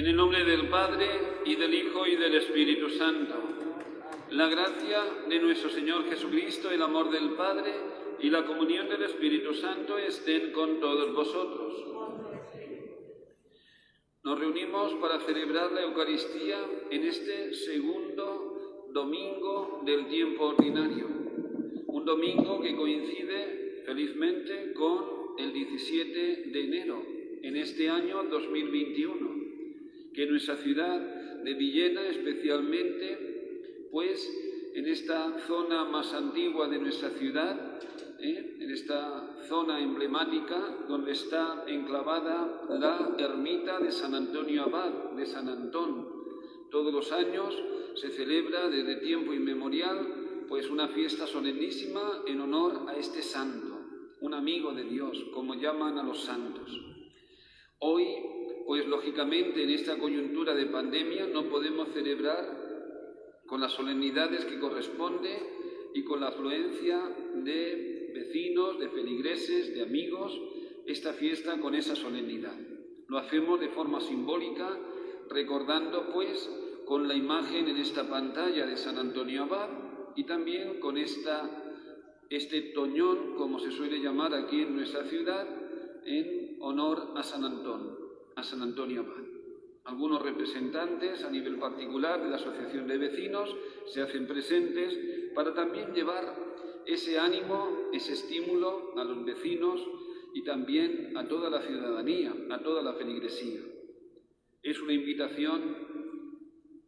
En el nombre del Padre, y del Hijo, y del Espíritu Santo. La gracia de nuestro Señor Jesucristo, el amor del Padre y la comunión del Espíritu Santo estén con todos vosotros. Nos reunimos para celebrar la Eucaristía en este segundo domingo del tiempo ordinario. Un domingo que coincide felizmente con el 17 de enero en este año 2021, que nuestra ciudad de Villena especialmente, pues en esta zona más antigua de nuestra ciudad, en esta zona emblemática donde está enclavada la ermita de San Antonio Abad, de San Antón. Todos los años se celebra desde tiempo inmemorial pues una fiesta solemnísima en honor a este santo, un amigo de Dios, como llaman a los santos. Hoy, pues lógicamente en esta coyuntura de pandemia no podemos celebrar con las solemnidades que corresponde y con la afluencia de vecinos, de feligreses, de amigos, esta fiesta con esa solemnidad. Lo hacemos de forma simbólica, recordando pues con la imagen en esta pantalla de San Antonio Abad y también con este toñón, como se suele llamar aquí en nuestra ciudad, en honor a San Antón, a San Antonio Abad. Algunos representantes a nivel particular de la Asociación de Vecinos se hacen presentes para también llevar ese ánimo, ese estímulo a los vecinos y también a toda la ciudadanía, a toda la feligresía. Es una invitación,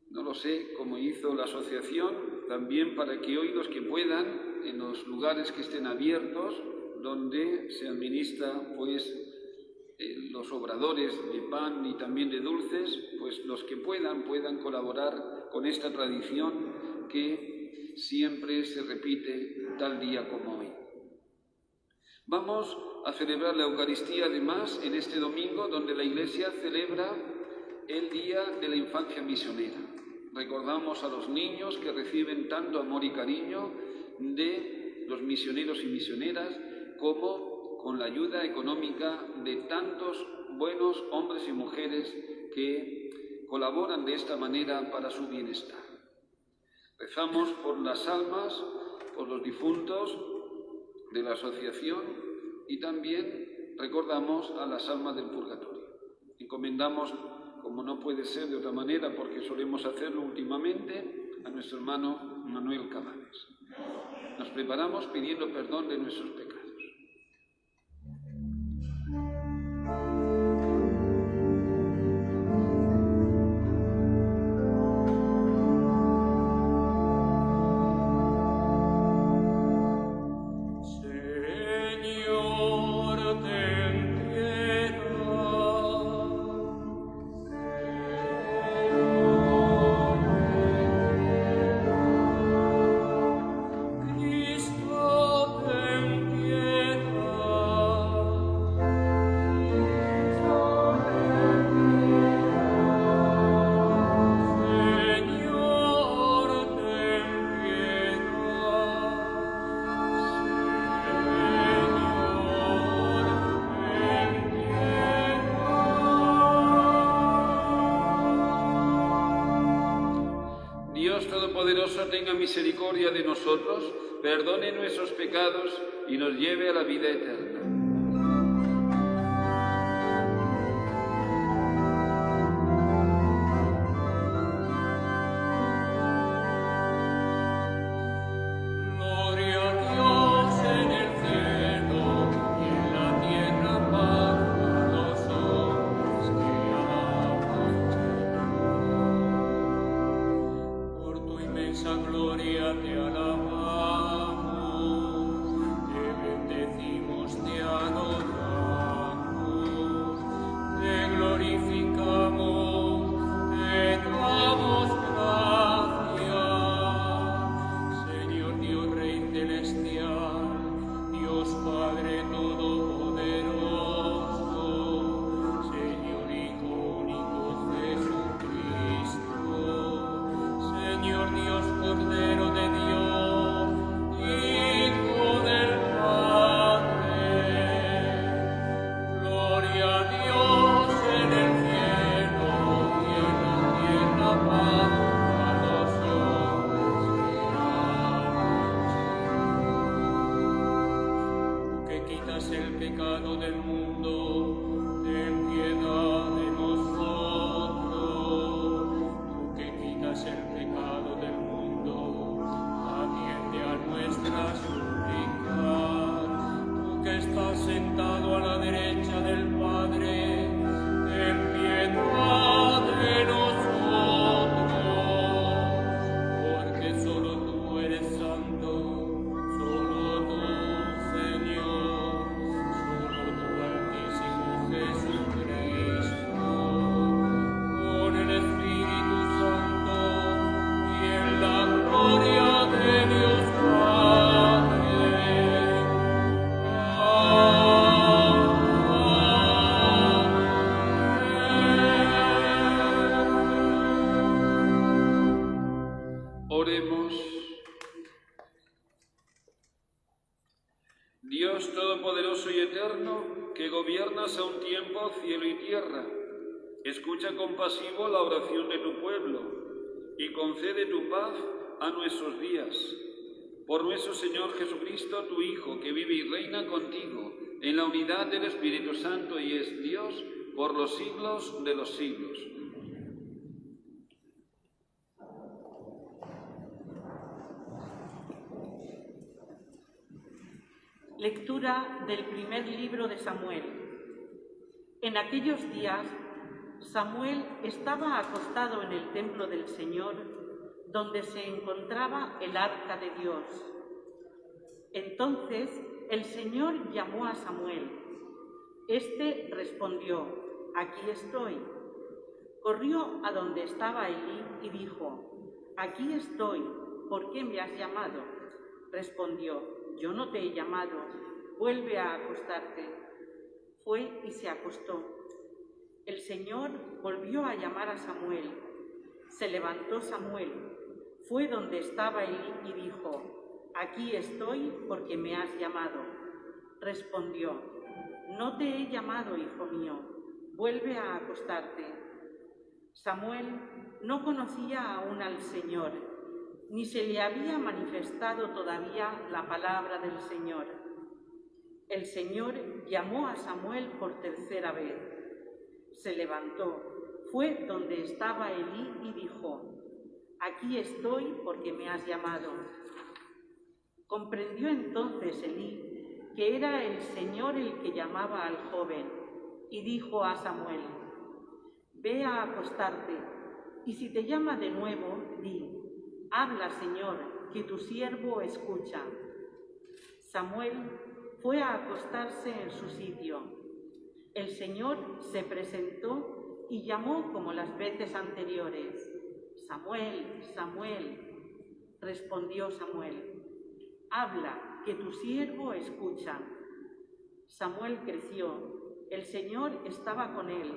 no lo sé, como hizo la asociación, también para que hoy los que puedan, en los lugares que estén abiertos, donde se administra pues los obradores de pan y también de dulces, pues los que puedan colaborar con esta tradición que siempre se repite tal día como hoy. Vamos a celebrar la Eucaristía además en este domingo donde la Iglesia celebra el Día de la Infancia Misionera. Recordamos a los niños que reciben tanto amor y cariño de los misioneros y misioneras como con la ayuda económica de tantos buenos hombres y mujeres que colaboran de esta manera para su bienestar. Rezamos por las almas, por los difuntos de la asociación y también recordamos a las almas del purgatorio. Encomendamos, como no puede ser de otra manera porque solemos hacerlo últimamente, a nuestro hermano Manuel Cabanes. Nos preparamos pidiendo perdón de nuestros pecados. Tenga misericordia de nosotros, perdone nuestros pecados y nos lleve a la vida eterna. Gloria te alabamos, te bendecimos, te el pecado del mundo, ten piedad de nosotros. Tú que quitas el pecado del mundo, atiende a nuestras súplicas. Tú que estás sentado a la derecha del Padre, ten piedad de nosotros, porque solo tú eres santo, solo tú, Señor, solo tú, Altísimo Jesucristo, con el Espíritu Santo y en la gloria de Dios Padre. Oremos. Dios Todopoderoso y Eterno, que gobiernas a un tiempo cielo y tierra, escucha compasivo la oración de tu pueblo y concede tu paz a nuestros días. Por nuestro Señor Jesucristo, tu Hijo, que vive y reina contigo en la unidad del Espíritu Santo y es Dios por los siglos de los siglos. Lectura del primer libro de Samuel. En aquellos días, Samuel estaba acostado en el templo del Señor, donde se encontraba el arca de Dios. Entonces el Señor llamó a Samuel. Este respondió: «Aquí estoy». Corrió a donde estaba Elí y dijo: «Aquí estoy, ¿por qué me has llamado?». Respondió: «Yo no te he llamado, vuelve a acostarte». Fue y se acostó. El Señor volvió a llamar a Samuel. Se levantó Samuel, fue donde estaba Elí y dijo: «Aquí estoy porque me has llamado». Respondió: «No te he llamado, hijo mío, vuelve a acostarte». Samuel no conocía aún al Señor, ni se le había manifestado todavía la palabra del Señor. El Señor llamó a Samuel por tercera vez. Se levantó, fue donde estaba Elí y dijo: «Aquí estoy porque me has llamado». Comprendió entonces Elí que era el Señor el que llamaba al joven, y dijo a Samuel: «Ve a acostarte, y si te llama de nuevo, di: Habla, Señor, que tu siervo escucha». Samuel fue a acostarse en su sitio. El Señor se presentó y llamó como las veces anteriores: «Samuel, Samuel». Respondió Samuel: «Habla, que tu siervo escucha». Samuel creció, el Señor estaba con él,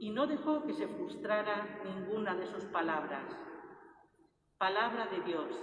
y no dejó que se frustrara ninguna de sus palabras. Palabra de Dios.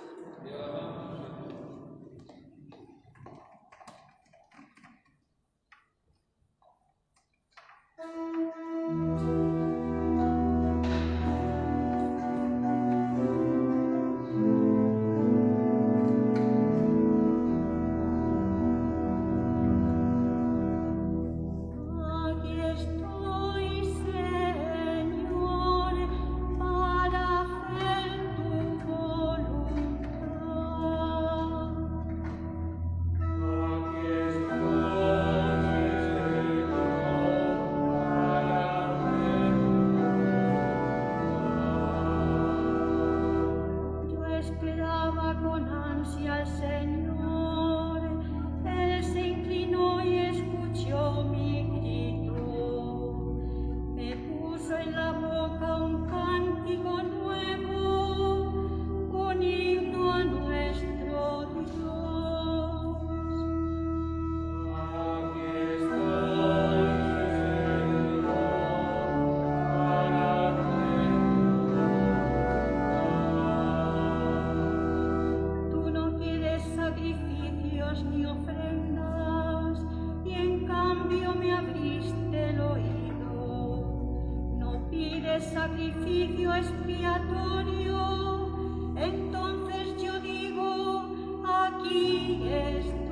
Sacrificio expiatorio, entonces yo digo: aquí estoy.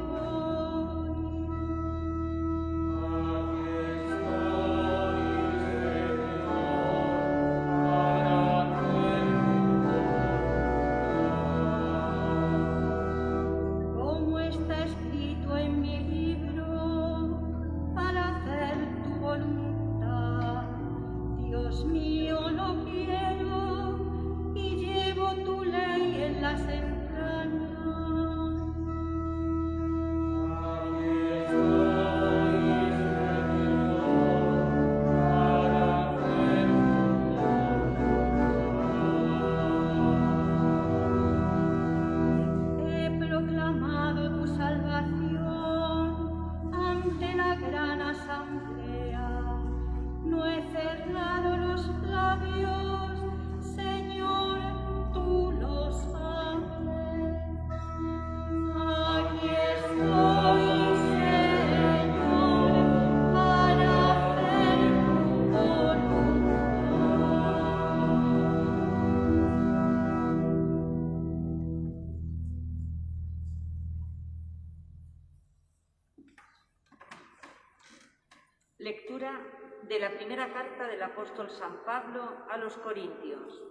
Lectura de la primera carta del apóstol San Pablo a los Corintios.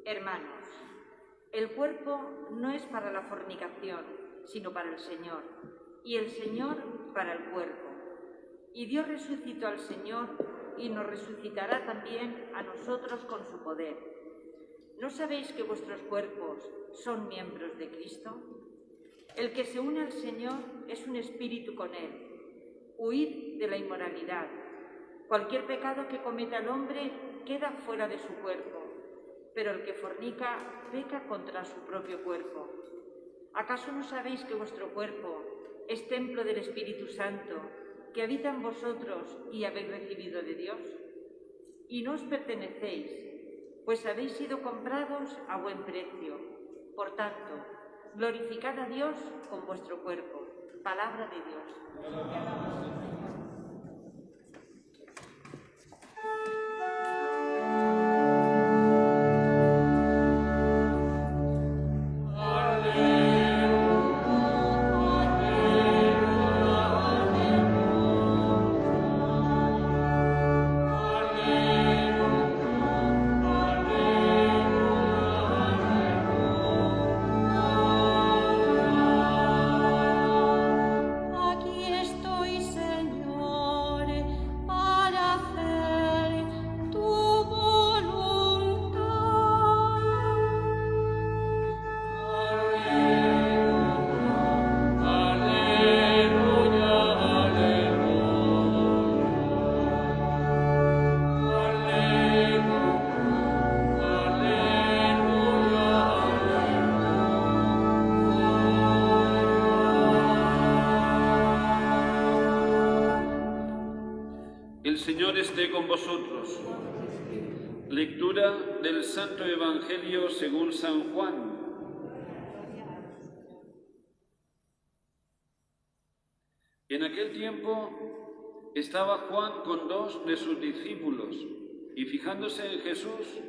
Hermanos, el cuerpo no es para la fornicación, sino para el Señor, y el Señor para el cuerpo. Y Dios resucitó al Señor y nos resucitará también a nosotros con su poder. ¿No sabéis que vuestros cuerpos son miembros de Cristo? El que se une al Señor es un espíritu con Él. Huid de la inmoralidad. Cualquier pecado que cometa el hombre queda fuera de su cuerpo, pero el que fornica peca contra su propio cuerpo. ¿Acaso no sabéis que vuestro cuerpo es templo del Espíritu Santo, que habita en vosotros y habéis recibido de Dios? Y no os pertenecéis, pues habéis sido comprados a buen precio. Por tanto, glorificad a Dios con vuestro cuerpo. Palabra de Dios. El Señor esté con vosotros. Lectura del Santo Evangelio según San Juan. En aquel tiempo estaba Juan con 2 de sus discípulos y fijándose en Jesús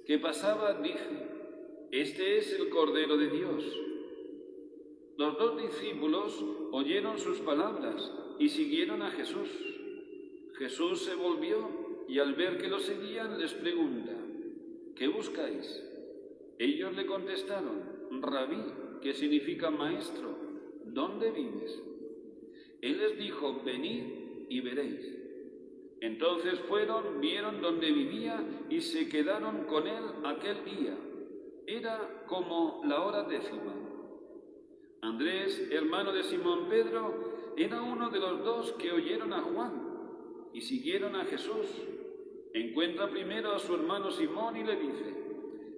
que pasaba, dice: «Este es el Cordero de Dios». Los 2 discípulos oyeron sus palabras y siguieron a Jesús. Jesús se volvió y al ver que lo seguían les pregunta: «¿Qué buscáis?». Ellos le contestaron: «Rabí», que significa maestro, «¿dónde vives?». Él les dijo: «Venid y veréis». Entonces fueron, vieron dónde vivía y se quedaron con él aquel día. Era como la hora 10. Andrés, hermano de Simón Pedro, era uno de los 2 que oyeron a Juan y siguieron a Jesús. Encuentra primero a su hermano Simón y le dice: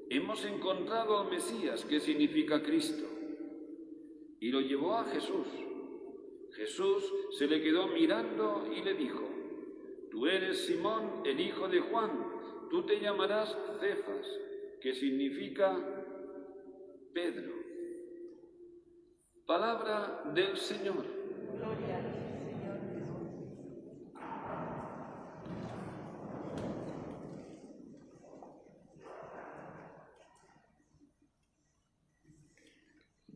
«Hemos encontrado al Mesías», que significa Cristo. Y lo llevó a Jesús. Jesús se le quedó mirando y le dijo: «Tú eres Simón, el hijo de Juan, tú te llamarás Cefas», que significa Pedro. Palabra del Señor. Gloria a ti, Señor Jesús.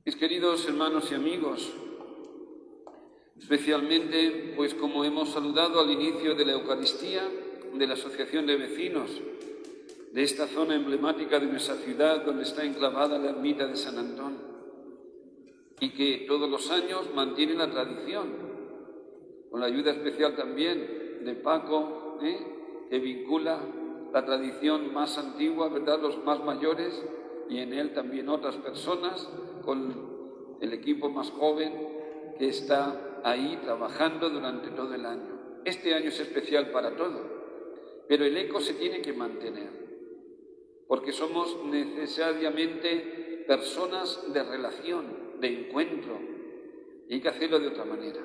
Mis queridos hermanos y amigos, especialmente, pues como hemos saludado al inicio de la Eucaristía de la Asociación de Vecinos de esta zona emblemática de nuestra ciudad, donde está enclavada la ermita de San Antón, y que todos los años mantiene la tradición, con la ayuda especial también de Paco, que vincula la tradición más antigua, ¿verdad?, los más mayores, y en él también otras personas, con el equipo más joven que está ahí trabajando durante todo el año. Este año es especial para todo, pero el eco se tiene que mantener, porque somos necesariamente personas de relación, de encuentro, y hay que hacerlo de otra manera.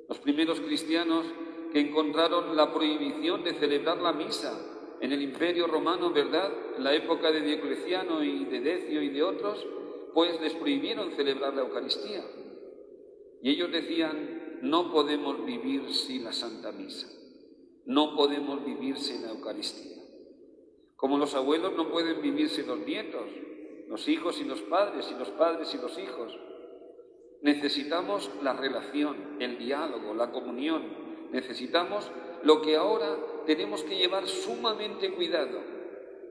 Los primeros cristianos que encontraron la prohibición de celebrar la misa en el Imperio Romano, ¿verdad?, en la época de Diocleciano y de Decio y de otros, pues les prohibieron celebrar la Eucaristía. Y ellos decían: no podemos vivir sin la Santa Misa, no podemos vivir sin la Eucaristía. Como los abuelos no pueden vivir sin los nietos, los hijos y los padres y los hijos. Necesitamos la relación, el diálogo, la comunión, necesitamos lo que ahora tenemos que llevar sumamente cuidado.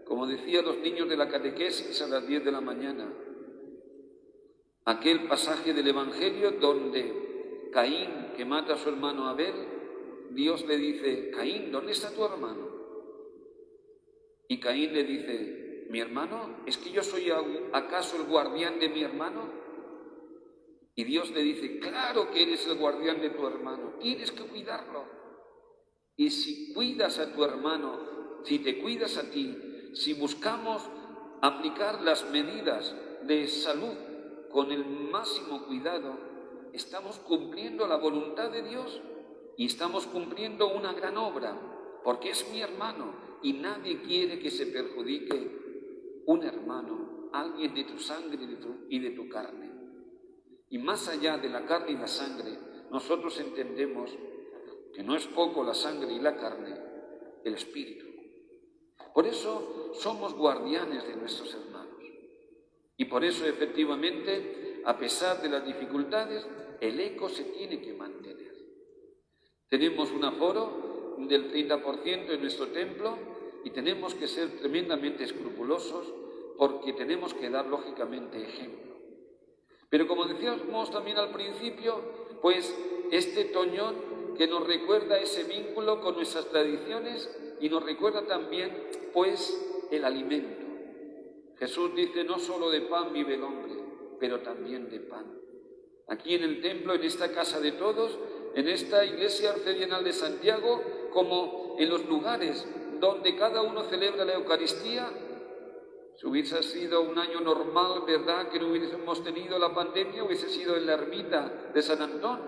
Como decían los niños de la catequesis a las 10 de la mañana, aquel pasaje del Evangelio donde Caín, que mata a su hermano Abel, Dios le dice: Caín, ¿dónde está tu hermano? Y Caín le dice: ¿mi hermano? ¿Es que yo soy acaso el guardián de mi hermano? Y Dios le dice: claro que eres el guardián de tu hermano, tienes que cuidarlo. Y si cuidas a tu hermano, si te cuidas a ti, si buscamos aplicar las medidas de salud con el máximo cuidado, estamos cumpliendo la voluntad de Dios y estamos cumpliendo una gran obra, porque es mi hermano y nadie quiere que se perjudique un hermano, alguien de tu sangre y de tu carne. Y más allá de la carne y la sangre, nosotros entendemos que no es poco la sangre y la carne, el espíritu. Por eso somos guardianes de nuestros hermanos. Y por eso, efectivamente, a pesar de las dificultades, el eco se tiene que mantener. Tenemos un aforo del 30% en nuestro templo y tenemos que ser tremendamente escrupulosos porque tenemos que dar, lógicamente, ejemplo. Pero como decíamos también al principio, pues este toñón que nos recuerda ese vínculo con nuestras tradiciones y nos recuerda también, pues, el alimento. Jesús dice: no solo de pan vive el hombre, pero también de pan. Aquí en el templo, en esta casa de todos, en esta iglesia arcedianal de Santiago, como en los lugares donde cada uno celebra la Eucaristía, si hubiese sido un año normal, ¿verdad?, que no hubiésemos tenido la pandemia, hubiese sido en la ermita de San Antón,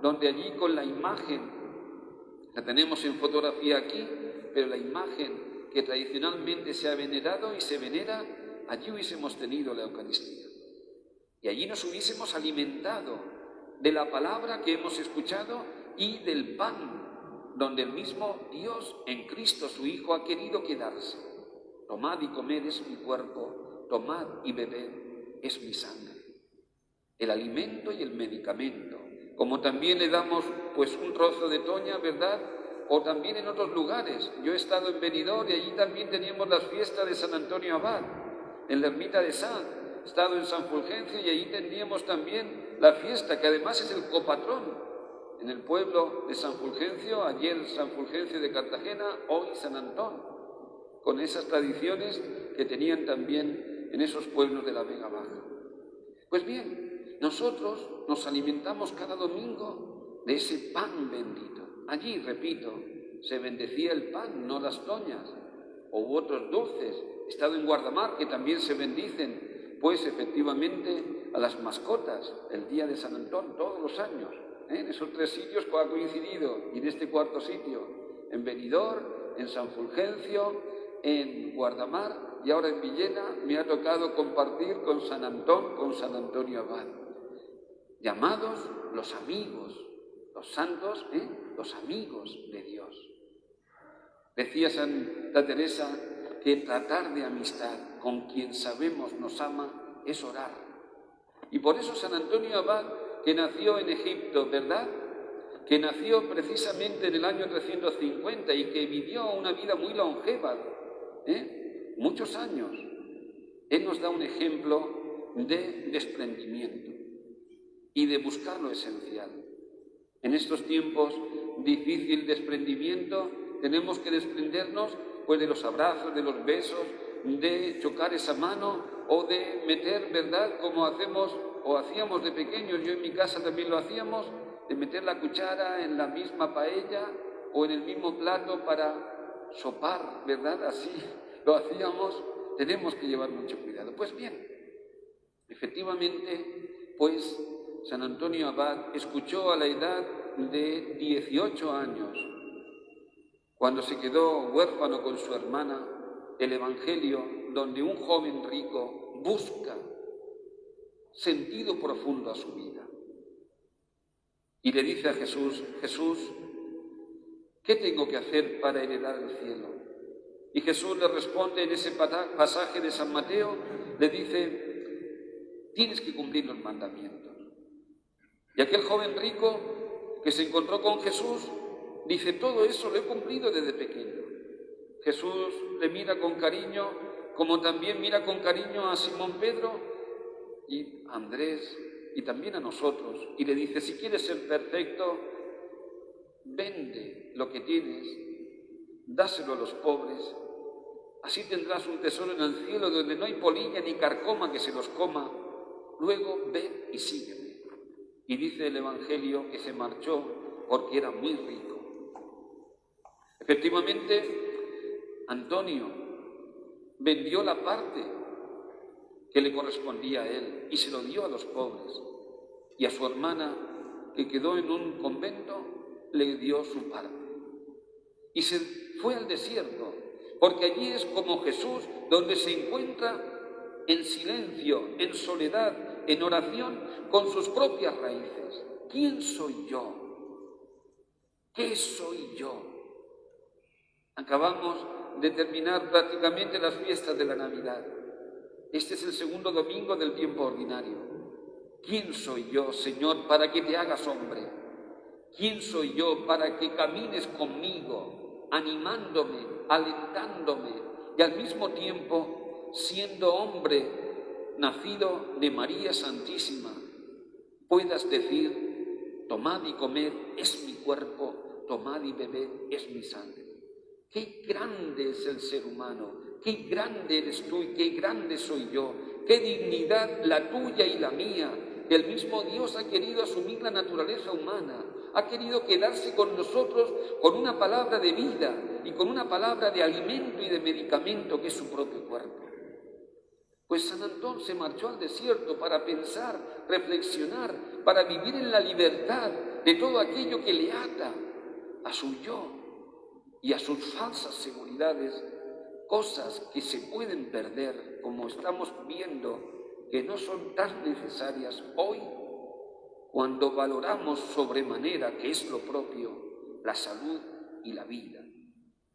donde allí con la imagen, la tenemos en fotografía aquí, pero la imagen que tradicionalmente se ha venerado y se venera, allí hubiésemos tenido la Eucaristía. Y allí nos hubiésemos alimentado de la palabra que hemos escuchado y del pan, donde el mismo Dios en Cristo su Hijo ha querido quedarse. Tomad y comed, es mi cuerpo, tomad y bebed, es mi sangre. El alimento y el medicamento. Como también le damos pues un trozo de toña, ¿verdad? O también en otros lugares. Yo he estado en Benidorm y allí también teníamos las fiestas de San Antonio Abad, en la ermita de Sants. He estado en San Fulgencio y allí teníamos también la fiesta, que además es el copatrón en el pueblo de San Fulgencio, ayer San Fulgencio de Cartagena, hoy San Antón, con esas tradiciones que tenían también en esos pueblos de la Vega Baja. Pues bien, nosotros nos alimentamos cada domingo de ese pan bendito. Allí, repito, se bendecía el pan, no las toñas, o otros dulces. He estado en Guardamar, que también se bendicen, pues efectivamente, a las mascotas, el día de San Antón, todos los años. En esos 3 sitios ha coincidido, y en este 4.º sitio, en Benidorm, en San Fulgencio, en Guardamar, y ahora en Villena me ha tocado compartir con San Antón, con San Antonio Abad. Llamados los amigos, los santos, los amigos de Dios. Decía Santa Teresa que tratar de amistad con quien sabemos nos ama es orar. Y por eso San Antonio Abad, que nació en Egipto, ¿verdad?, que nació precisamente en el año 350 y que vivió una vida muy longeva, muchos años, él nos da un ejemplo de desprendimiento y de buscar lo esencial. En estos tiempos difícil desprendimiento tenemos que desprendernos pues de los abrazos, de los besos, de chocar esa mano o de meter, ¿verdad?, como hacemos o hacíamos de pequeños, yo en mi casa también lo hacíamos, de meter la cuchara en la misma paella o en el mismo plato para sopar, ¿verdad? Así lo hacíamos. Tenemos que llevar mucho cuidado. Pues bien, efectivamente, pues San Antonio Abad escuchó a la edad de 18 años, cuando se quedó huérfano con su hermana, el Evangelio donde un joven rico busca sentido profundo a su vida. Y le dice a Jesús: Jesús, ¿qué tengo que hacer para heredar el cielo? Y Jesús le responde en ese pasaje de San Mateo, le dice: tienes que cumplir los mandamientos. Y aquel joven rico que se encontró con Jesús Dice, todo eso lo he cumplido desde pequeño. Jesús le mira con cariño, como también mira con cariño a Simón Pedro y a Andrés y también a nosotros. Y le dice, si quieres ser perfecto, vende lo que tienes, dáselo a los pobres, así tendrás un tesoro en el cielo donde no hay polilla ni carcoma que se los coma. Luego ven y sígueme. Y dice el Evangelio que se marchó porque era muy rico. Efectivamente, Antonio vendió la parte que le correspondía a él y se lo dio a los pobres. Y a su hermana, que quedó en un convento, le dio su parte. Y se fue al desierto, porque allí es como Jesús, donde se encuentra en silencio, en soledad, en oración, con sus propias raíces. ¿Quién soy yo? ¿Qué soy yo? Acabamos de terminar prácticamente las fiestas de la Navidad. Este es el segundo domingo del tiempo ordinario. ¿Quién soy yo, Señor, para que te hagas hombre? ¿Quién soy yo para que camines conmigo, animándome, alentándome y al mismo tiempo, siendo hombre, nacido de María Santísima, puedas decir, tomad y comed, es mi cuerpo, tomad y bebed, es mi sangre? ¡Qué grande es el ser humano! ¡Qué grande eres tú y qué grande soy yo! ¡Qué dignidad la tuya y la mía! El mismo Dios ha querido asumir la naturaleza humana, ha querido quedarse con nosotros con una palabra de vida y con una palabra de alimento y de medicamento que es su propio cuerpo. Pues San Antón se marchó al desierto para pensar, reflexionar, para vivir en la libertad de todo aquello que le ata a su yo y a sus falsas seguridades, cosas que se pueden perder, como estamos viendo, que no son tan necesarias hoy, cuando valoramos sobremanera, que es lo propio, la salud y la vida.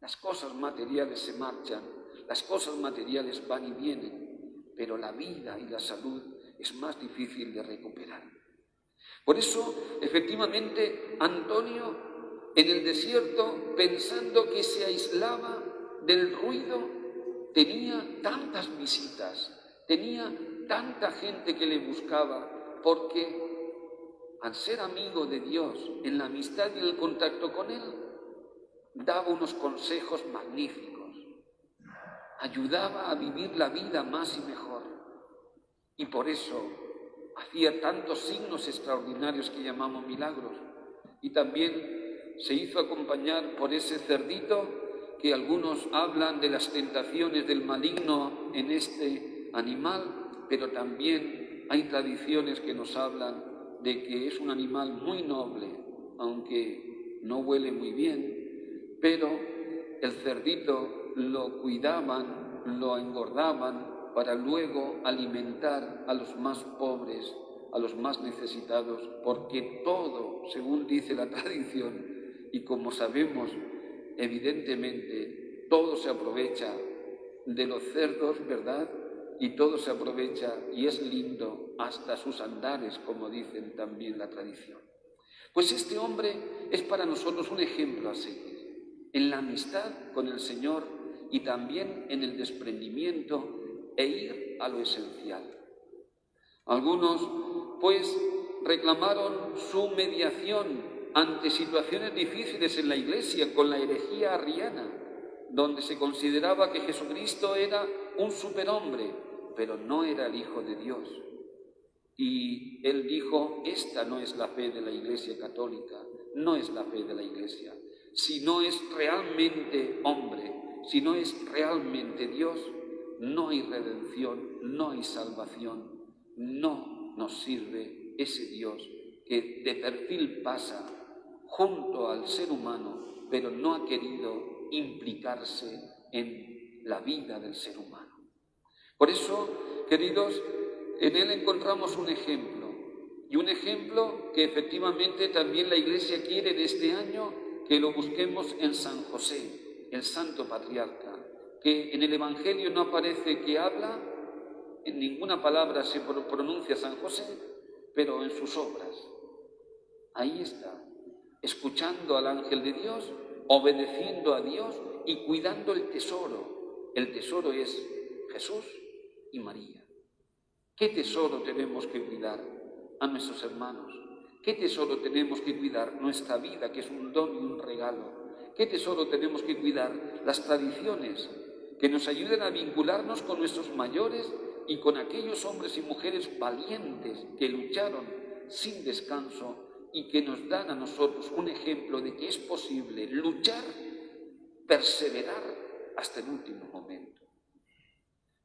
Las cosas materiales se marchan, las cosas materiales van y vienen, pero la vida y la salud es más difícil de recuperar. Por eso, efectivamente, Antonio, en el desierto, pensando que se aislaba del ruido, tenía tantas visitas, tenía tanta gente que le buscaba, porque al ser amigo de Dios, en la amistad y el contacto con Él, daba unos consejos magníficos, ayudaba a vivir la vida más y mejor, y por eso hacía tantos signos extraordinarios que llamamos milagros, y también se hizo acompañar por ese cerdito que algunos hablan de las tentaciones del maligno en este animal, pero también hay tradiciones que nos hablan de que es un animal muy noble, aunque no huele muy bien, pero el cerdito lo cuidaban, lo engordaban para luego alimentar a los más pobres, a los más necesitados, porque todo, según dice la tradición, y como sabemos, evidentemente, todo se aprovecha de los cerdos, ¿verdad? Y todo se aprovecha y es lindo hasta sus andares, como dicen también la tradición. Pues este hombre es para nosotros un ejemplo a seguir, en la amistad con el Señor y también en el desprendimiento e ir a lo esencial. Algunos, pues, reclamaron su mediación ante situaciones difíciles en la Iglesia con la herejía arriana, donde se consideraba que Jesucristo era un superhombre, pero no era el Hijo de Dios. Y él dijo, esta no es la fe de la Iglesia católica, no es la fe de la Iglesia. Si no es realmente hombre, si no es realmente Dios, no hay redención, no hay salvación, no nos sirve ese Dios que de perfil pasa junto al ser humano, pero no ha querido implicarse en la vida del ser humano. Por eso, queridos, en él encontramos un ejemplo, y un ejemplo que efectivamente también la Iglesia quiere en este año que lo busquemos en San José, el santo patriarca, que en el Evangelio no aparece que habla, en ninguna palabra se pronuncia San José, pero en sus obras. Ahí está. escuchando al ángel de Dios, obedeciendo a Dios y cuidando el tesoro. El tesoro es Jesús y María. ¿Qué tesoro tenemos que cuidar? A nuestros hermanos. ¿Qué tesoro tenemos que cuidar? Nuestra vida, que es un don y un regalo. ¿Qué tesoro tenemos que cuidar? Las tradiciones que nos ayuden a vincularnos con nuestros mayores y con aquellos hombres y mujeres valientes que lucharon sin descanso y que nos dan a nosotros un ejemplo de que es posible luchar, perseverar hasta el último momento.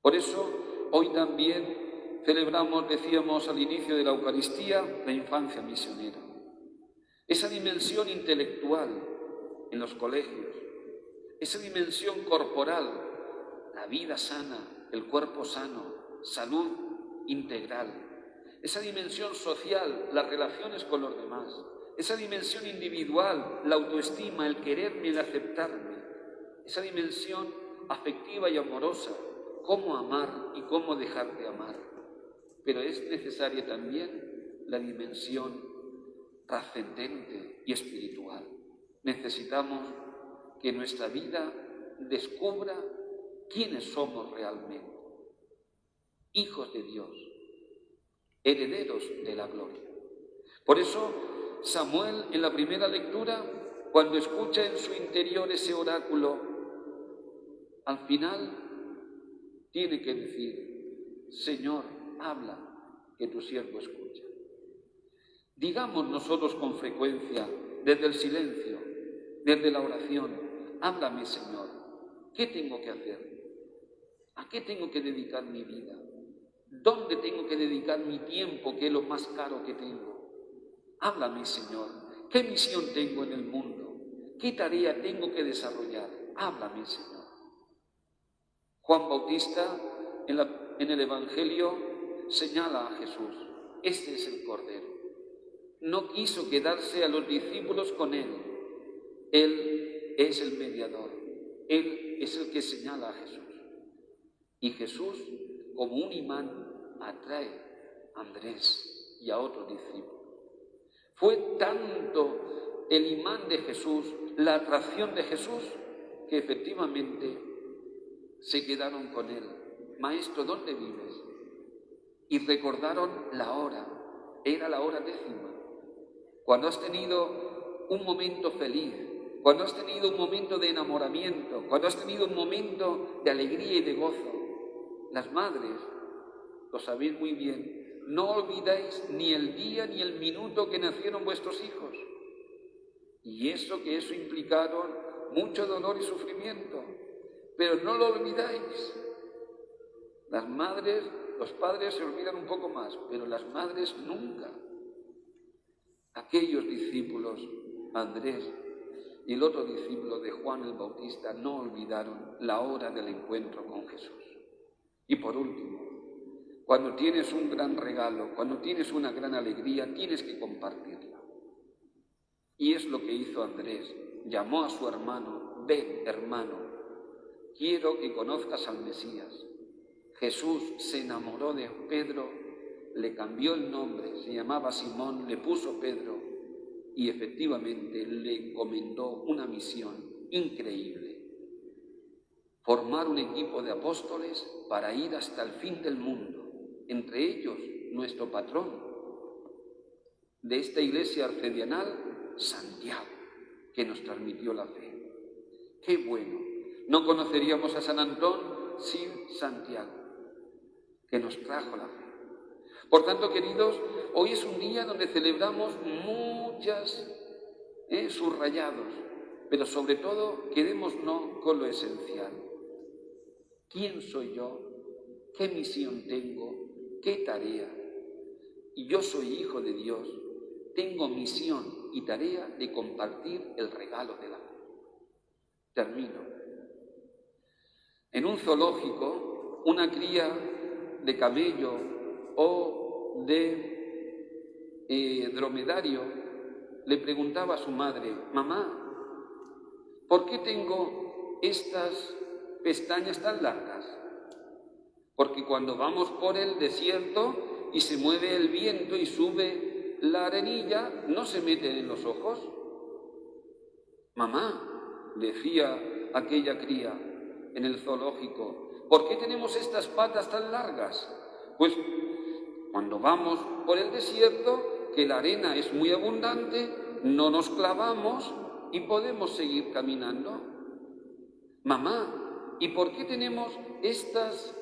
Por eso, hoy también celebramos, decíamos al inicio de la Eucaristía, la infancia misionera. Esa dimensión intelectual en los colegios, esa dimensión corporal, la vida sana, el cuerpo sano, salud integral, esa dimensión social, las relaciones con los demás, esa dimensión individual, la autoestima, el quererme, el aceptarme, esa dimensión afectiva y amorosa, cómo amar y cómo dejar de amar. Pero es necesaria también la dimensión trascendente y espiritual. Necesitamos que nuestra vida descubra quiénes somos realmente. Hijos de Dios, herederos de la gloria. Por eso, Samuel, en la primera lectura, cuando escucha en su interior ese oráculo, al final tiene que decir: Señor, habla, que tu siervo escucha. Digamos nosotros con frecuencia, desde el silencio, desde la oración: háblame, Señor, ¿qué tengo que hacer? ¿A qué tengo que dedicar mi vida? ¿Dónde tengo que dedicar mi tiempo, que es lo más caro que tengo? Háblame, Señor, ¿qué misión tengo en el mundo? ¿Qué tarea tengo que desarrollar? Háblame, Señor. Juan Bautista, en el Evangelio, señala a Jesús: este es el Cordero. No quiso quedarse a los discípulos con él. Él es el mediador. Él es el que señala a Jesús. Y Jesús, como un imán, atrae a Andrés y a otros discípulos. Fue tanto el imán de Jesús, la atracción de Jesús, que efectivamente se quedaron con él. Maestro, ¿dónde vives? Y recordaron la hora. Era la hora 10. Cuando has tenido un momento feliz, cuando has tenido un momento de enamoramiento, cuando has tenido un momento de alegría y de gozo. Las madres, lo sabéis muy bien, no olvidáis ni el día ni el minuto que nacieron vuestros hijos. Y eso implicaron mucho dolor y sufrimiento, pero no lo olvidáis. Las madres, los padres se olvidan un poco más, pero las madres nunca. Aquellos discípulos, Andrés y el otro discípulo de Juan el Bautista, no olvidaron la hora del encuentro con Jesús. Y por último, cuando tienes un gran regalo, cuando tienes una gran alegría, tienes que compartirla. Y es lo que hizo Andrés. Llamó a su hermano: ven, hermano, quiero que conozcas al Mesías. Jesús se enamoró de Pedro, le cambió el nombre, se llamaba Simón, le puso Pedro y efectivamente le encomendó una misión increíble: formar un equipo de apóstoles para ir hasta el fin del mundo, entre ellos nuestro patrón de esta iglesia arcedianal, Santiago, que nos transmitió la fe. ¡Qué bueno! No conoceríamos a San Antón sin Santiago, que nos trajo la fe. Por tanto, queridos, hoy es un día donde celebramos muchas subrayados, pero sobre todo quedémonos con lo esencial. ¿Quién soy yo? ¿Qué misión tengo? ¿Qué tarea? Y yo soy hijo de Dios, tengo misión y tarea de compartir el regalo de la fe. Termino. En un zoológico, una cría de camello o de dromedario le preguntaba a su madre: mamá, ¿por qué tengo estas pestañas tan largas? Porque cuando vamos por el desierto y se mueve el viento y sube la arenilla, no se meten en los ojos. Mamá, decía aquella cría en el zoológico, ¿por qué tenemos estas patas tan largas? Pues cuando vamos por el desierto, que la arena es muy abundante, no nos clavamos y podemos seguir caminando. Mamá, ¿y por qué tenemos estas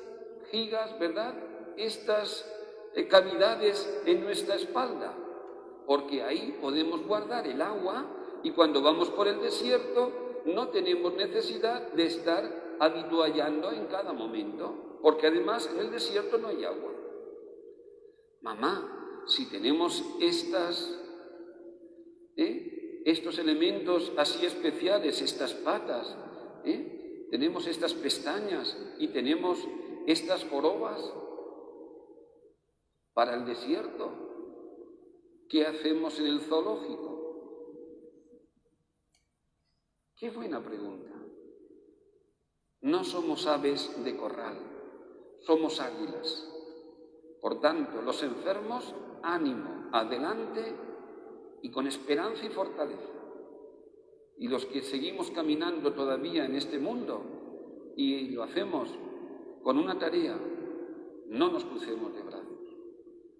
gigas, verdad? Estas cavidades en nuestra espalda. Porque ahí podemos guardar el agua y cuando vamos por el desierto no tenemos necesidad de estar habituallando en cada momento, porque además en el desierto no hay agua. Mamá, si tenemos estos elementos así especiales, estas patas, tenemos estas pestañas y tenemos estas jorobas para el desierto, ¿qué hacemos en el zoológico? Qué buena pregunta. No somos aves de corral, somos águilas. Por tanto, los enfermos, ánimo, adelante y con esperanza y fortaleza. Y los que seguimos caminando todavía en este mundo y lo hacemos con una tarea, no nos crucemos de brazos,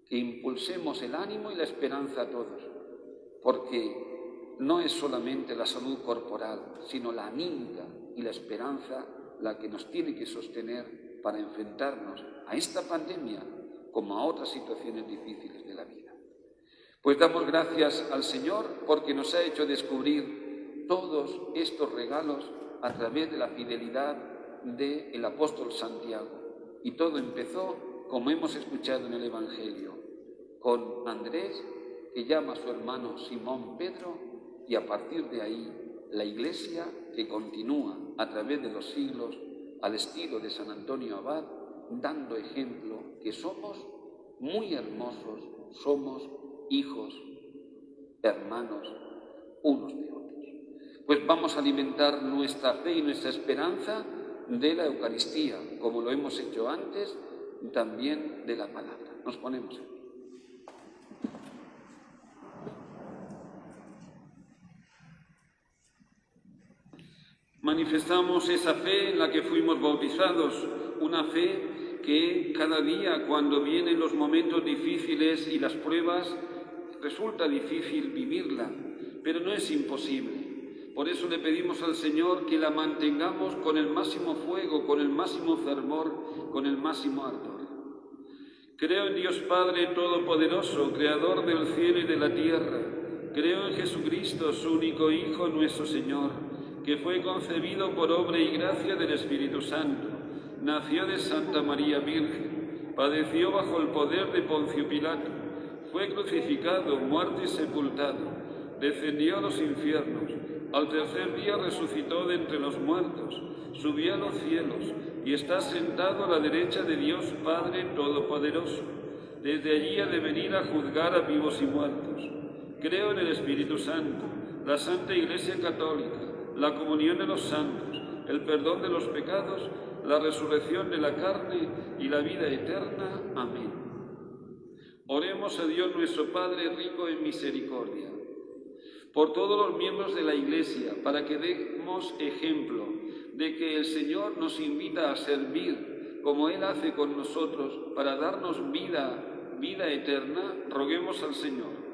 que impulsemos el ánimo y la esperanza a todos, porque no es solamente la salud corporal, sino la anímica y la esperanza la que nos tiene que sostener para enfrentarnos a esta pandemia como a otras situaciones difíciles de la vida. Pues damos gracias al Señor porque nos ha hecho descubrir todos estos regalos a través de la fidelidad del apóstol Santiago. Y todo empezó, como hemos escuchado en el Evangelio, con Andrés, que llama a su hermano Simón Pedro, y a partir de ahí la Iglesia que continúa a través de los siglos al estilo de San Antonio Abad, dando ejemplo que somos muy hermosos, somos hijos, hermanos, unos de otros. Pues vamos a alimentar nuestra fe y nuestra esperanza de la Eucaristía, como lo hemos hecho antes, también de la palabra. Nos ponemos en pie. Manifestamos esa fe en la que fuimos bautizados, una fe que cada día, cuando vienen los momentos difíciles y las pruebas, resulta difícil vivirla, pero no es imposible. Por eso le pedimos al Señor que la mantengamos con el máximo fuego, con el máximo fervor, con el máximo ardor. Creo en Dios Padre Todopoderoso, Creador del cielo y de la tierra. Creo en Jesucristo, su único Hijo, nuestro Señor, que fue concebido por obra y gracia del Espíritu Santo, nació de Santa María Virgen, padeció bajo el poder de Poncio Pilato, fue crucificado, muerto y sepultado, descendió a los infiernos, al tercer día resucitó de entre los muertos, subió a los cielos y está sentado a la derecha de Dios Padre Todopoderoso. Desde allí ha de venir a juzgar a vivos y muertos. Creo en el Espíritu Santo, la Santa Iglesia Católica, la comunión de los santos, el perdón de los pecados, la resurrección de la carne y la vida eterna. Amén. Oremos a Dios nuestro Padre rico en misericordia, por todos los miembros de la Iglesia, para que demos ejemplo de que el Señor nos invita a servir como Él hace con nosotros para darnos vida eterna. Roguemos al Señor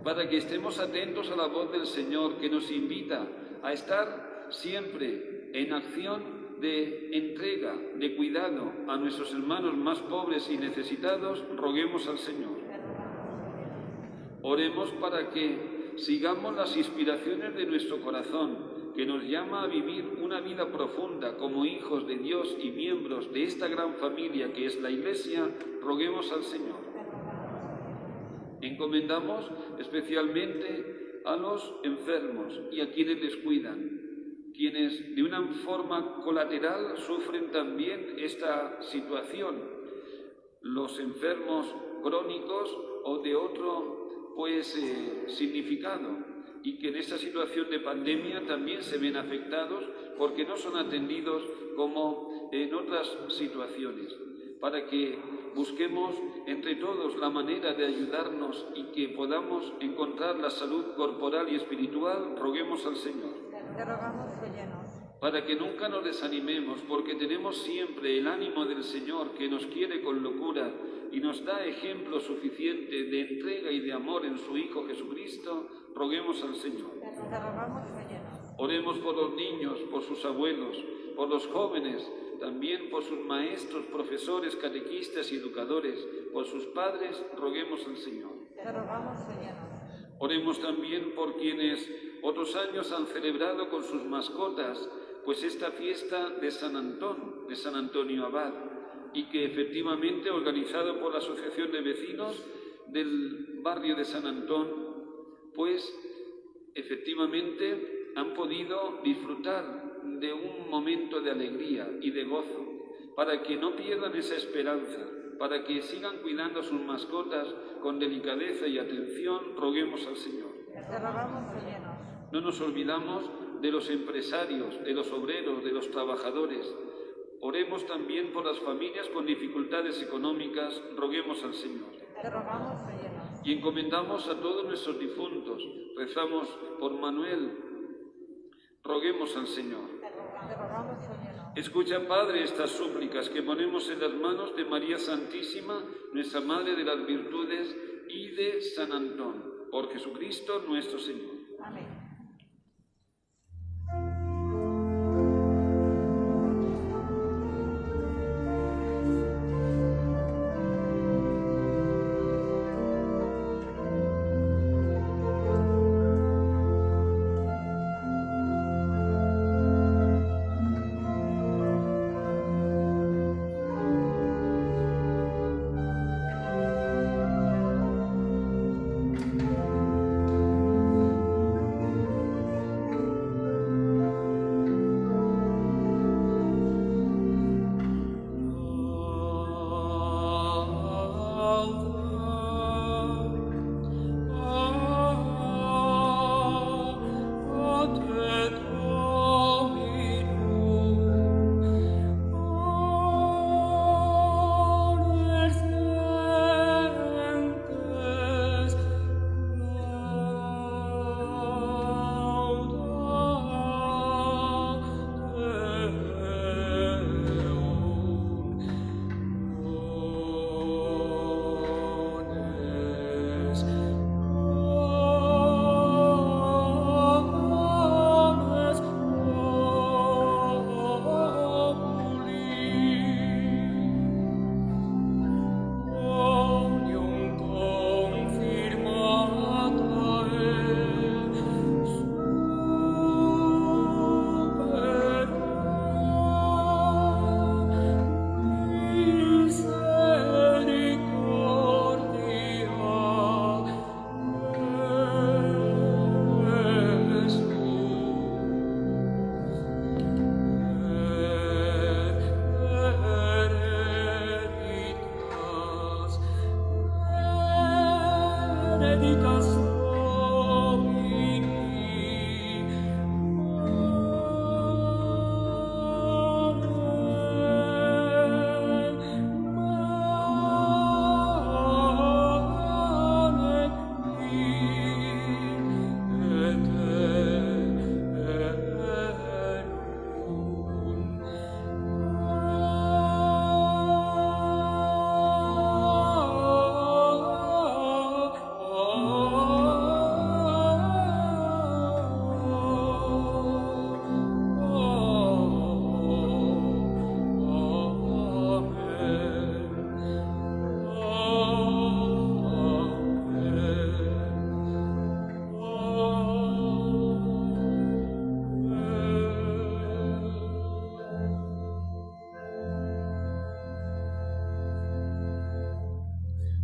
para que estemos atentos a la voz del Señor, que nos invita a estar siempre en acción de entrega, de cuidado a nuestros hermanos más pobres y necesitados. Roguemos al Señor. Oremos para que sigamos las inspiraciones de nuestro corazón, que nos llama a vivir una vida profunda como hijos de Dios y miembros de esta gran familia que es la Iglesia. Roguemos al Señor. Encomendamos especialmente a los enfermos y a quienes les cuidan, quienes de una forma colateral sufren también esta situación, los enfermos crónicos o de otro significado, y que en esta situación de pandemia también se ven afectados porque no son atendidos como en otras situaciones. para que busquemos entre todos la manera de ayudarnos y que podamos encontrar la salud corporal y espiritual, roguemos al Señor. Te rogamos, óyenos. Para que nunca nos desanimemos, porque tenemos siempre el ánimo del Señor que nos quiere con locura y nos da ejemplo suficiente de entrega y de amor en su Hijo Jesucristo, roguemos al Señor. Te rogamos, óyenos. Oremos por los niños, por sus abuelos, por los jóvenes, también por sus maestros, profesores, catequistas y educadores, por sus padres, roguemos al Señor. Te rogamos, óyenos. Oremos también por quienes otros años han celebrado con sus mascotas, pues esta fiesta de San Antón, de San Antonio Abad, y que efectivamente, organizado por la Asociación de Vecinos del barrio de San Antón, pues efectivamente han podido disfrutar de un momento de alegría y de gozo, para que no pierdan esa esperanza, para que sigan cuidando a sus mascotas con delicadeza y atención, roguemos al Señor. Te rogamos, óyenos. No nos olvidamos de los empresarios, de los obreros, de los trabajadores. Oremos también por las familias con dificultades económicas, roguemos al Señor. Te rogamos, óyenos. Y encomendamos a todos nuestros difuntos. Rezamos por Manuel, roguemos al Señor. Te rogamos, óyenos. Escucha, Padre, estas súplicas que ponemos en las manos de María Santísima, nuestra Madre de las Virtudes, y de San Antón, por Jesucristo nuestro Señor. Amén.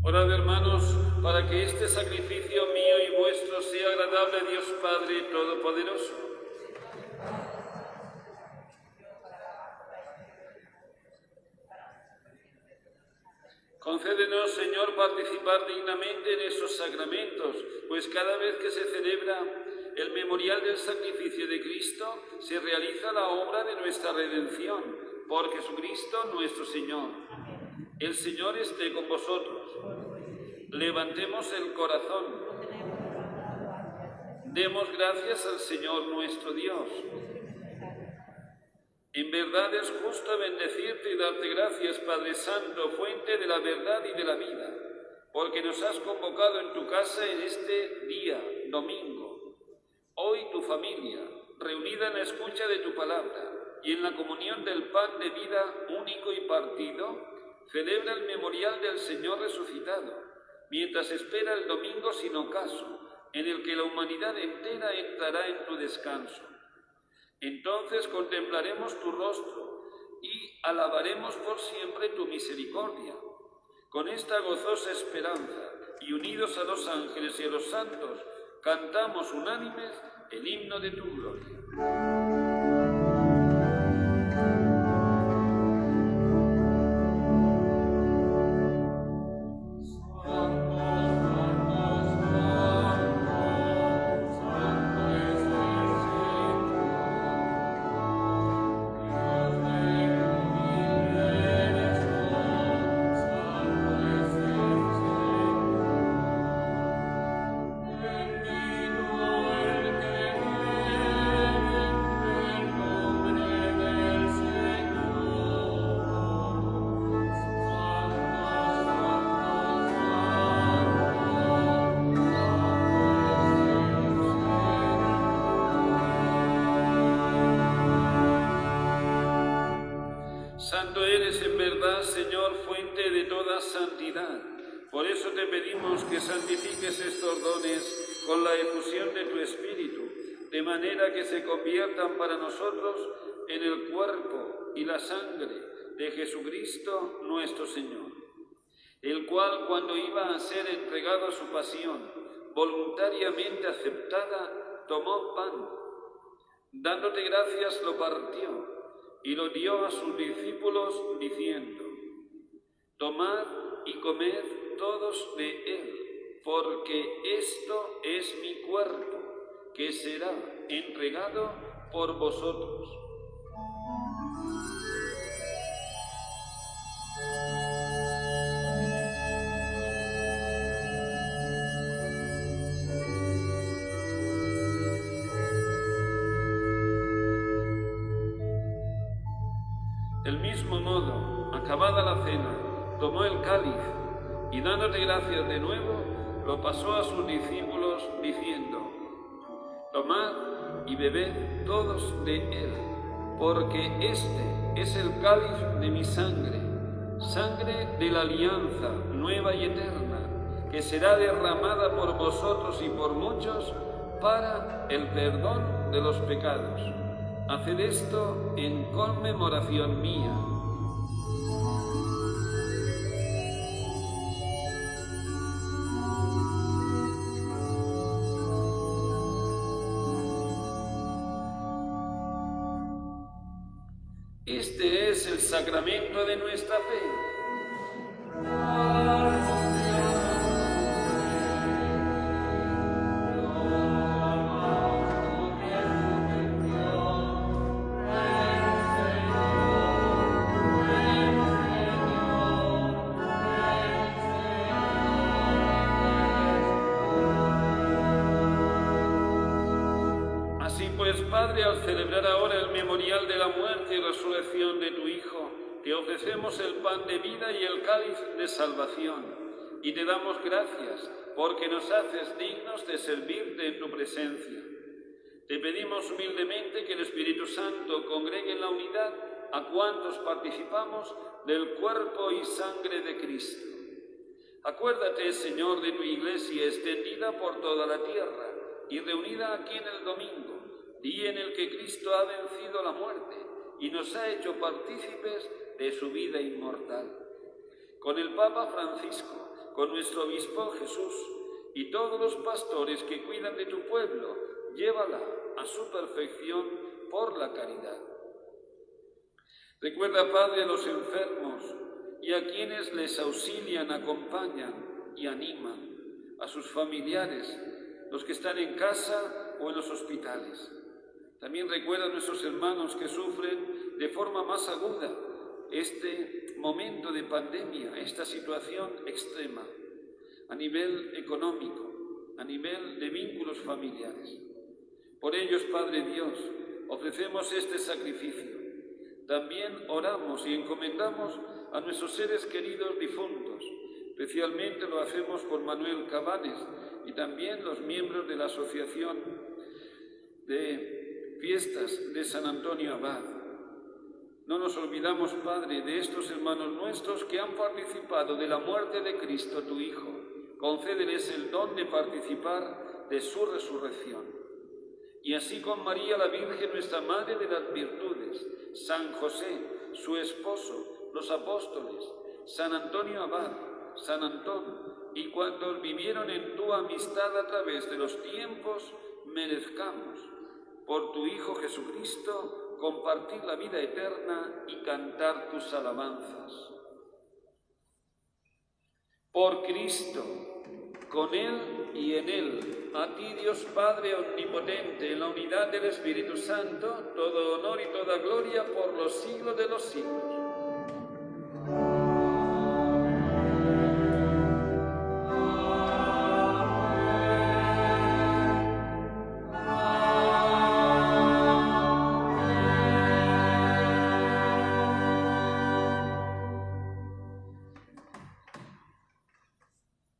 Orad, hermanos, para que este sacrificio mío y vuestro sea agradable a Dios Padre Todopoderoso. Concédenos, Señor, participar dignamente en esos sacramentos, pues cada vez que se celebra el memorial del sacrificio de Cristo, se realiza la obra de nuestra redención, por Jesucristo nuestro Señor. El Señor esté con vosotros. Levantemos el corazón. Demos gracias al Señor nuestro Dios. En verdad es justo bendecirte y darte gracias, Padre Santo, fuente de la verdad y de la vida, porque nos has convocado en tu casa en este día, domingo. Hoy tu familia, reunida en la escucha de tu palabra y en la comunión del pan de vida único y partido, celebra el memorial del Señor resucitado, mientras espera el domingo sin ocaso, en el que la humanidad entera entrará en tu descanso. Entonces contemplaremos tu rostro y alabaremos por siempre tu misericordia. Con esta gozosa esperanza y unidos a los ángeles y a los santos, cantamos unánimes el himno de tu gloria. Santo eres en verdad, Señor, fuente de toda santidad. Por eso te pedimos que santifiques estos dones con la efusión de tu Espíritu, de manera que se conviertan para nosotros en el cuerpo y la sangre de Jesucristo nuestro Señor, el cual, cuando iba a ser entregado a su pasión, voluntariamente aceptada, tomó pan. Dándote gracias, lo partió y lo dio a sus discípulos, diciendo: tomad y comed todos de él, porque esto es mi cuerpo, que será entregado por vosotros. Del mismo modo, acabada la cena, tomó el cáliz y, dándote gracias de nuevo, lo pasó a sus discípulos, diciendo: tomad y bebed todos de él, porque este es el cáliz de mi sangre, sangre de la alianza nueva y eterna, que será derramada por vosotros y por muchos para el perdón de los pecados. Haced esto en conmemoración mía. Este es el sacramento de nuestra fe. Padre, al celebrar ahora el memorial de la muerte y resurrección de tu Hijo, te ofrecemos el pan de vida y el cáliz de salvación, y te damos gracias porque nos haces dignos de servirte en tu presencia. Te pedimos humildemente que el Espíritu Santo congregue en la unidad a cuantos participamos del cuerpo y sangre de Cristo. Acuérdate, Señor, de tu Iglesia extendida por toda la tierra y reunida aquí en el domingo, día en el que Cristo ha vencido la muerte y nos ha hecho partícipes de su vida inmortal. Con el Papa Francisco, con nuestro obispo Jesús y todos los pastores que cuidan de tu pueblo, llévala a su perfección por la caridad. Recuerda, Padre, a los enfermos y a quienes les auxilian, acompañan y animan, a sus familiares, los que están en casa o en los hospitales. También recuerda a nuestros hermanos que sufren de forma más aguda este momento de pandemia, esta situación extrema, a nivel económico, a nivel de vínculos familiares. Por ellos, Padre Dios, ofrecemos este sacrificio. También oramos y encomendamos a nuestros seres queridos difuntos. Especialmente lo hacemos por Manuel Cabanes y también los miembros de la Asociación de Fiestas de San Antonio Abad. No nos olvidamos, Padre, de estos hermanos nuestros que han participado de la muerte de Cristo, tu Hijo. Concédeles el don de participar de su resurrección. Y así con María la Virgen, nuestra Madre de las Virtudes, San José, su esposo, los apóstoles, San Antonio Abad, San Antón, y cuantos vivieron en tu amistad a través de los tiempos, merezcamos, por tu Hijo Jesucristo, compartir la vida eterna y cantar tus alabanzas. Por Cristo, con Él y en Él, a ti Dios Padre Omnipotente, en la unidad del Espíritu Santo, todo honor y toda gloria por los siglos de los siglos.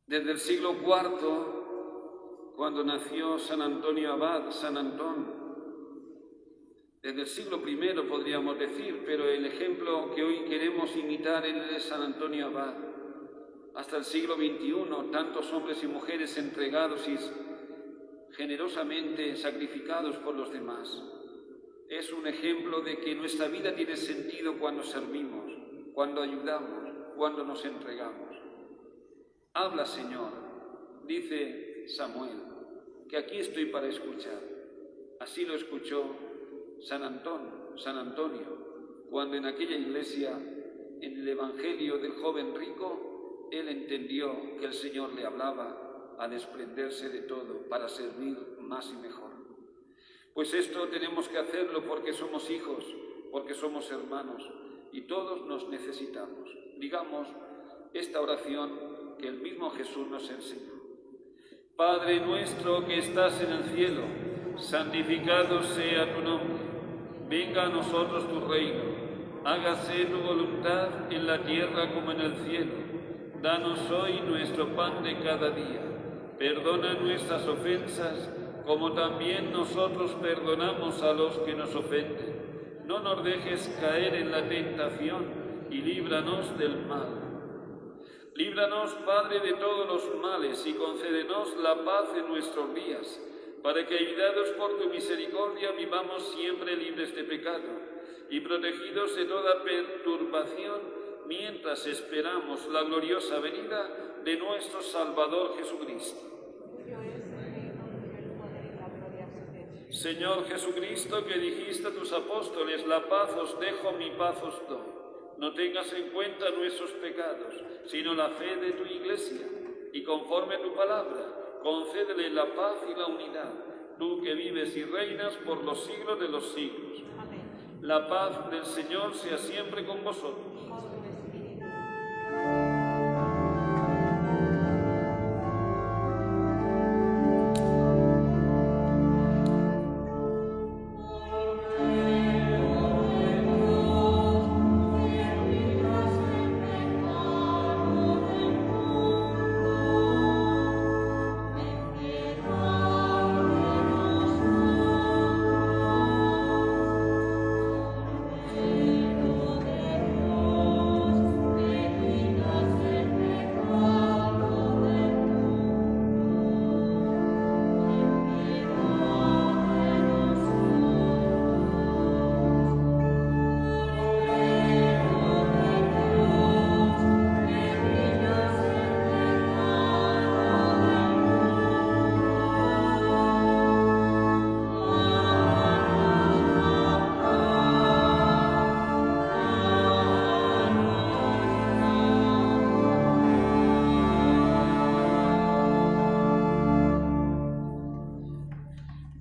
Desde el siglo IV, cuando nació San Antonio Abad, San Antón, desde el siglo I podríamos decir, pero el ejemplo que hoy queremos imitar es el de San Antonio Abad. Hasta el siglo XXI, tantos hombres y mujeres entregados y generosamente sacrificados por los demás. Es un ejemplo de que nuestra vida tiene sentido cuando servimos, cuando ayudamos, cuando nos entregamos. Habla, Señor, dice Samuel, que aquí estoy para escuchar. Así lo escuchó San Antonio, cuando en aquella iglesia, en el Evangelio del joven rico, él entendió que el Señor le hablaba a desprenderse de todo para servir más y mejor. Pues esto tenemos que hacerlo porque somos hijos, porque somos hermanos y todos nos necesitamos. Digamos esta oración que el mismo Jesús nos enseñó. Padre nuestro que estás en el cielo, santificado sea tu nombre. Venga a nosotros tu reino. Hágase tu voluntad en la tierra como en el cielo. Danos hoy nuestro pan de cada día. Perdona nuestras ofensas, como también nosotros perdonamos a los que nos ofenden. No nos dejes caer en la tentación y líbranos del mal. Líbranos, Padre, de todos los males y concédenos la paz en nuestros días, para que, ayudados por tu misericordia, vivamos siempre libres de pecado y protegidos de toda perturbación, mientras esperamos la gloriosa venida de nuestro Salvador Jesucristo. Señor Jesucristo, que dijiste a tus apóstoles, la paz os dejo, mi paz os doy. No tengas en cuenta nuestros pecados, sino la fe de tu Iglesia, y conforme a tu palabra, concédele la paz y la unidad, tú que vives y reinas por los siglos de los siglos. Amén. La paz del Señor sea siempre con vosotros.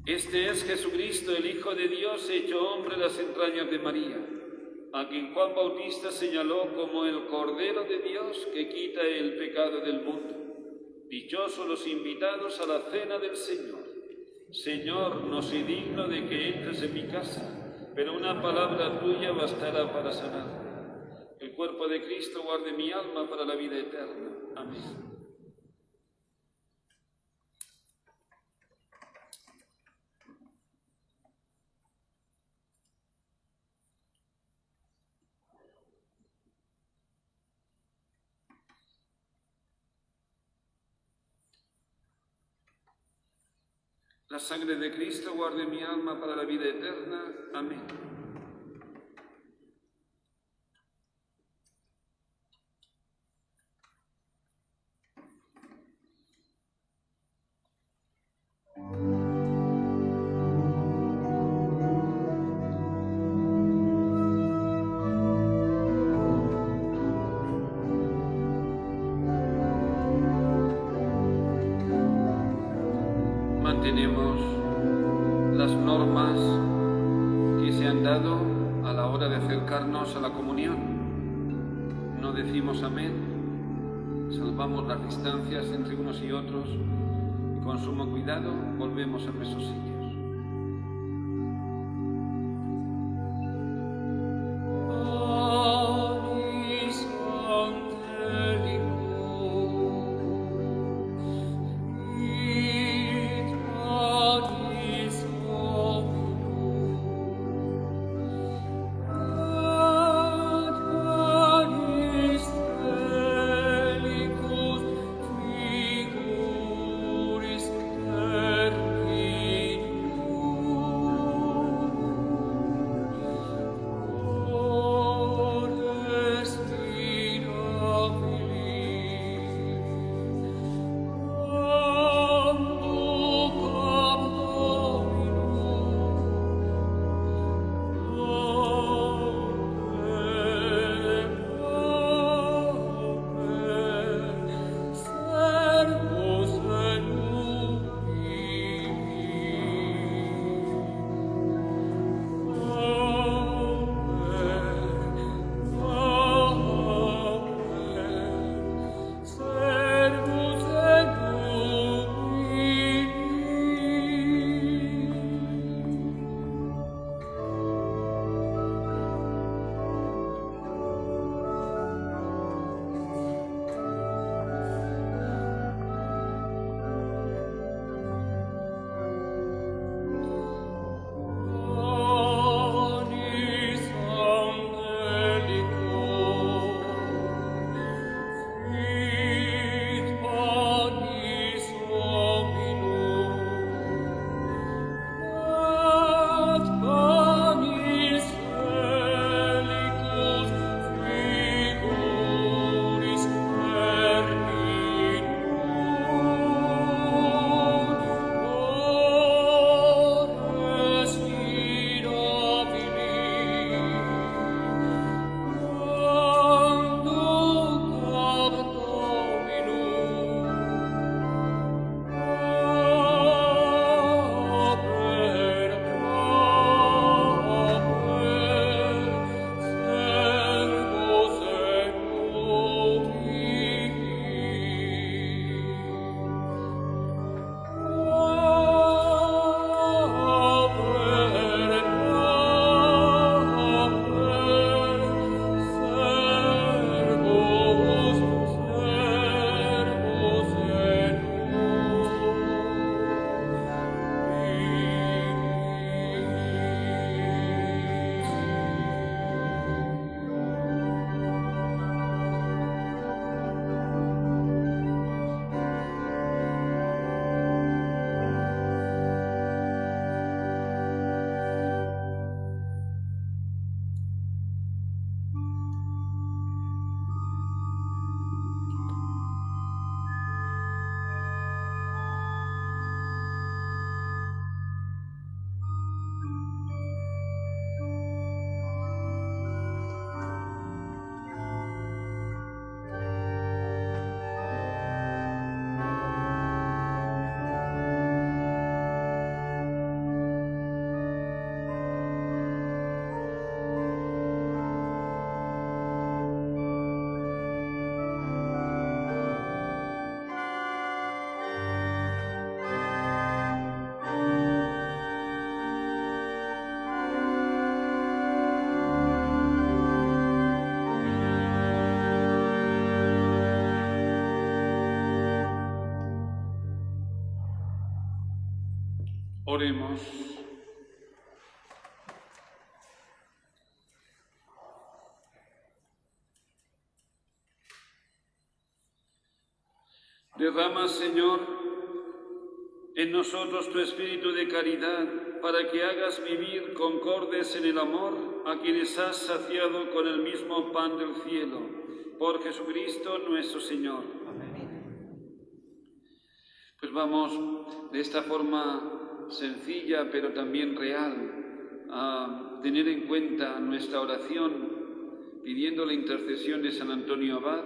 Este es Jesucristo, el Hijo de Dios, hecho hombre en las entrañas de María. a quien Juan Bautista señaló como el Cordero de Dios que quita el pecado del mundo. Dichosos los invitados a la cena del Señor. Señor, no soy digno de que entres en mi casa, pero una palabra tuya bastará para sanar. El cuerpo de Cristo guarde mi alma para la vida eterna. Amén. La sangre de Cristo guarde mi alma para la vida eterna. Amén. Mantenemos las normas que se han dado a la hora de acercarnos a la comunión. No decimos amén, salvamos las distancias entre unos y otros y con sumo cuidado volvemos a nuestros sitios. Oremos. Derrama, Señor, en nosotros tu espíritu de caridad, para que hagas vivir concordes en el amor a quienes has saciado con el mismo pan del cielo, por Jesucristo nuestro Señor. Pues vamos de esta forma sencilla, pero también real, a tener en cuenta nuestra oración, pidiendo la intercesión de San Antonio Abad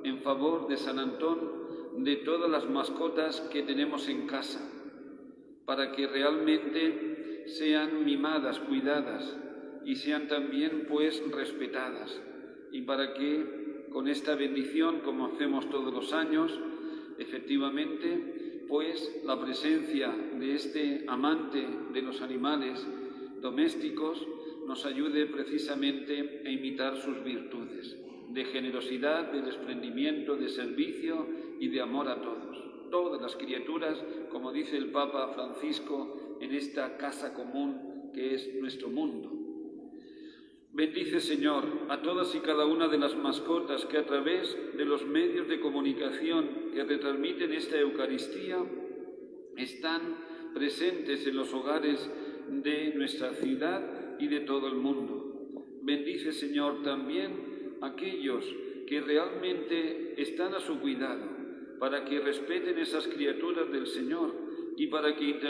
en favor de San Antón, de todas las mascotas que tenemos en casa, para que realmente sean mimadas, cuidadas y sean también pues respetadas, y para que con esta bendición, como hacemos todos los años, efectivamente pues la presencia de este amante de los animales domésticos nos ayude precisamente a imitar sus virtudes de generosidad, de desprendimiento, de servicio y de amor a todos. Todas las criaturas, como dice el Papa Francisco, en esta casa común que es nuestro mundo. Bendice, Señor, a todas y cada una de las mascotas que a través de los medios de comunicación que retransmiten esta Eucaristía están presentes en los hogares de nuestra ciudad y de todo el mundo. Bendice, Señor, también aquellos que realmente están a su cuidado, para que respeten esas criaturas del Señor y para que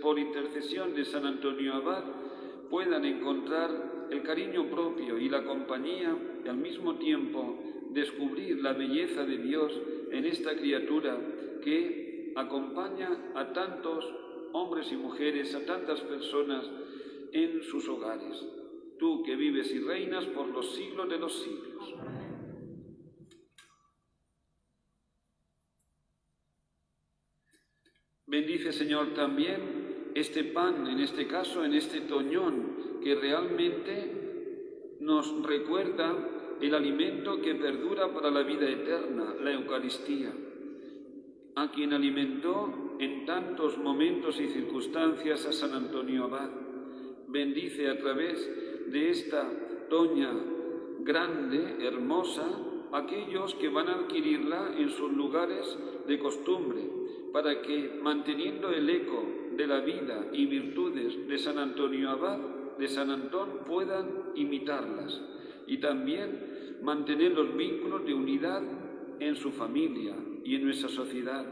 por intercesión de San Antonio Abad puedan encontrar el cariño propio y la compañía y al mismo tiempo descubrir la belleza de Dios en esta criatura que acompaña a tantos hombres y mujeres, a tantas personas en sus hogares. Tú que vives y reinas por los siglos de los siglos. Bendice, Señor, también este pan, en este caso, en este toñón, que realmente nos recuerda el alimento que perdura para la vida eterna, la Eucaristía. A quien alimentó en tantos momentos y circunstancias a San Antonio Abad. Bendice a través de esta toña grande, hermosa, aquellos que van a adquirirla en sus lugares de costumbre, para que, manteniendo el eco de la vida y virtudes de San Antonio Abad, de San Antón, puedan imitarlas y también mantener los vínculos de unidad en su familia y en nuestra sociedad,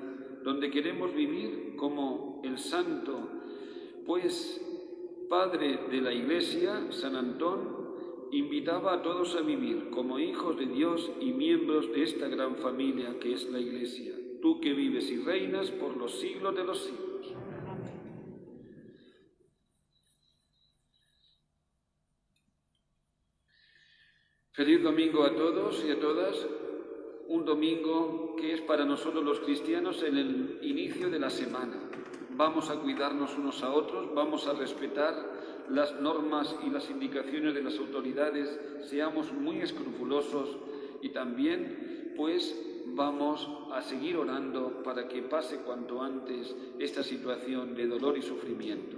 donde queremos vivir como el santo, pues, Padre de la Iglesia, San Antón, invitaba a todos a vivir como hijos de Dios y miembros de esta gran familia que es la Iglesia. Tú que vives y reinas por los siglos de los siglos. Feliz domingo a todos y a todas. Un domingo que es para nosotros los cristianos en el inicio de la semana. Vamos a cuidarnos unos a otros, vamos a respetar las normas y las indicaciones de las autoridades, seamos muy escrupulosos y también, pues, vamos a seguir orando para que pase cuanto antes esta situación de dolor y sufrimiento,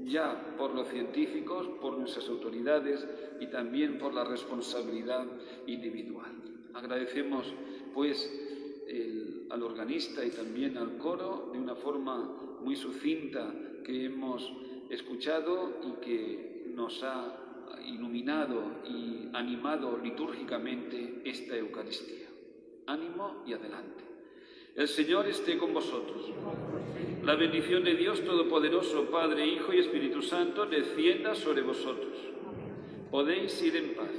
ya por los científicos, por nuestras autoridades y también por la responsabilidad individual. Agradecemos, pues, al organista y también al coro de una forma muy sucinta que hemos escuchado y que nos ha iluminado y animado litúrgicamente esta Eucaristía. Ánimo y adelante. El Señor esté con vosotros. La bendición de Dios Todopoderoso, Padre, Hijo y Espíritu Santo, descienda sobre vosotros. Podéis ir en paz.